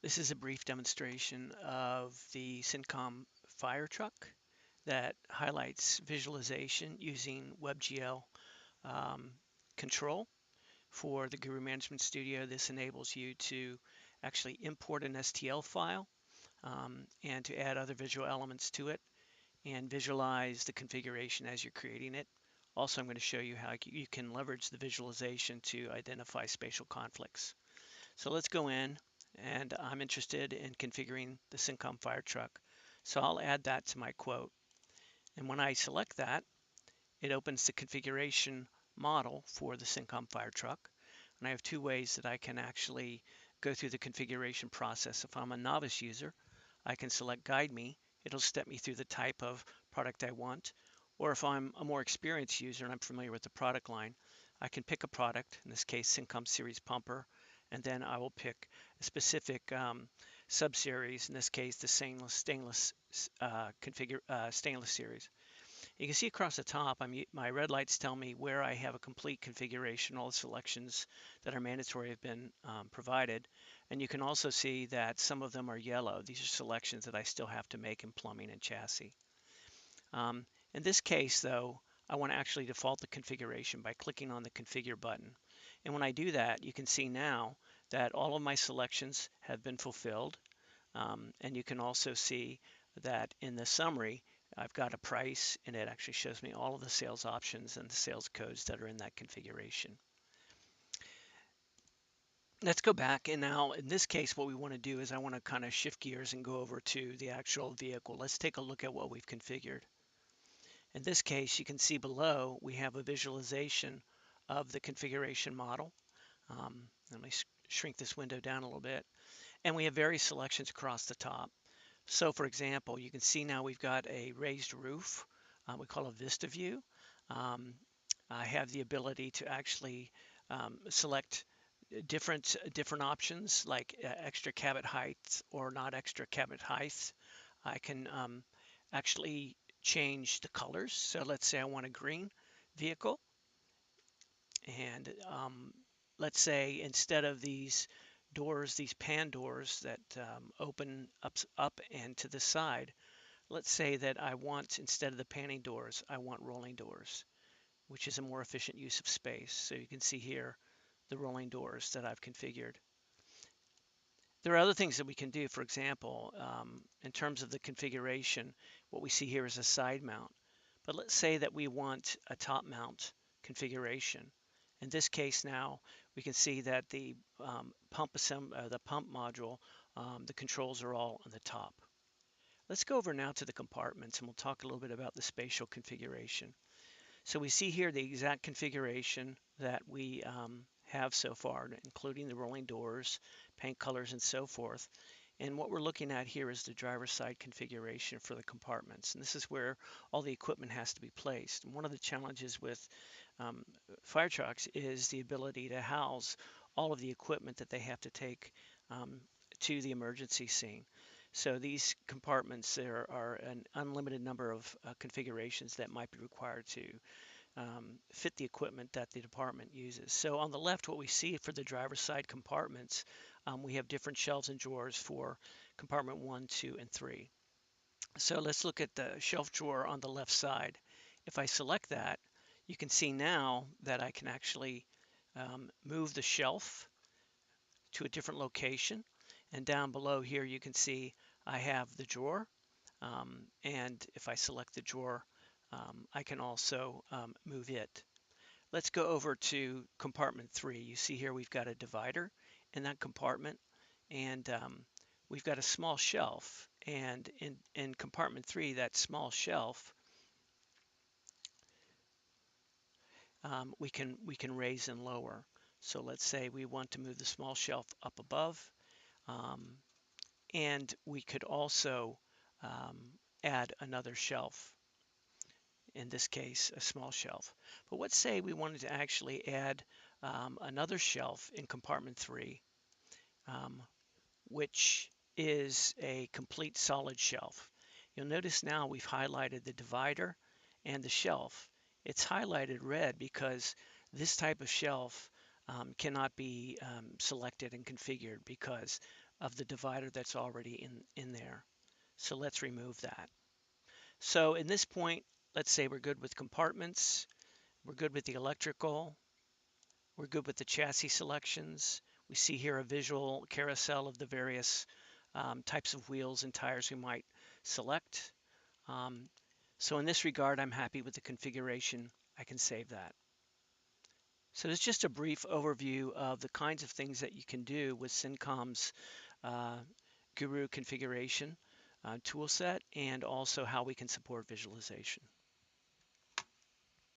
This is a brief demonstration of the Syncom fire truck that highlights visualization using WebGL um, control. For the Guru Management Studio, this enables you to actually import an STL file and to add other visual elements to it and visualize the configuration as you're creating it. Also, I'm going to show you how you can leverage the visualization to identify spatial conflicts. So let's go in, and I'm interested in configuring the Syncom fire truck. So I'll add that to my quote. And when I select that, it opens the configuration model for the Syncom fire truck. And I have two ways that I can actually go through the configuration process. If I'm a novice user, I can select Guide Me. It'll step me through the type of product I want. Or if I'm a more experienced user and I'm familiar with the product line, I can pick a product, in this case Syncom Series Pumper, and then I will pick a specific sub-series, in this case the stainless series. You can see across the top, my red lights tell me where I have a complete configuration. All the selections that are mandatory have been provided. And you can also see that some of them are yellow. These are selections that I still have to make in plumbing and chassis. In this case, though, I want to actually default the configuration by clicking on the Configure button. And when I do that, you can see now that all of my selections have been fulfilled. And you can also see that in the summary, I've got a price, and it actually shows me all of the sales options and the sales codes that are in that configuration. Let's go back, and now in this case what we want to do is I want to kind of shift gears and go over to the actual vehicle. Let's take a look at what we've configured. In this case, you can see below we have a visualization of the configuration model. Let me shrink this window down a little bit. And we have various selections across the top. So for example, you can see now we've got a raised roof. We call a vista view. I have the ability to actually select different options like extra cabinet height or not extra cabinet height. I can actually change the colors. So let's say I want a green vehicle, and let's say instead of these doors, these pan doors that open up and to the side, let's say that I want, instead of the panning doors, I want rolling doors, which is a more efficient use of space. So you can see here the rolling doors that I've configured. There are other things that we can do. For example, in terms of the configuration, what we see here is a side mount. But let's say that we want a top mount configuration. In this case now, we can see that the pump module, the controls are all on the top. Let's go over now to the compartments, and we'll talk a little bit about the spatial configuration. So we see here the exact configuration that we have so far, including the rolling doors, paint colors, and so forth. And what we're looking at here is the driver's side configuration for the compartments. And this is where all the equipment has to be placed. And one of the challenges with fire trucks is the ability to house all of the equipment that they have to take to the emergency scene. So these compartments, there are an unlimited number of configurations that might be required to fit the equipment that the department uses. So on the left, what we see for the driver's side compartments, we have different shelves and drawers for compartment 1, 2, and 3. So let's look at the shelf drawer on the left side. If I select that, you can see now that I can actually move the shelf to a different location. And down below here, you can see I have the drawer. And if I select the drawer, I can also move it. Let's go over to compartment 3. You see here we've got a divider in that compartment, and we've got a small shelf. And in compartment 3, that small shelf, we can raise and lower. So let's say we want to move the small shelf up above, and we could also add another shelf, in this case a small shelf. But let's say we wanted to actually add another shelf in compartment 3, which is a complete solid shelf. You'll notice now we've highlighted the divider and the shelf. It's highlighted red because this type of shelf cannot be selected and configured because of the divider that's already in there. So let's remove that. So in this point, let's say we're good with compartments, we're good with the electrical, we're good with the chassis selections. We see here a visual carousel of the various types of wheels and tires we might select. So in this regard, I'm happy with the configuration. I can save that. So it's just a brief overview of the kinds of things that you can do with Syncom's Guru configuration toolset, and also how we can support visualization.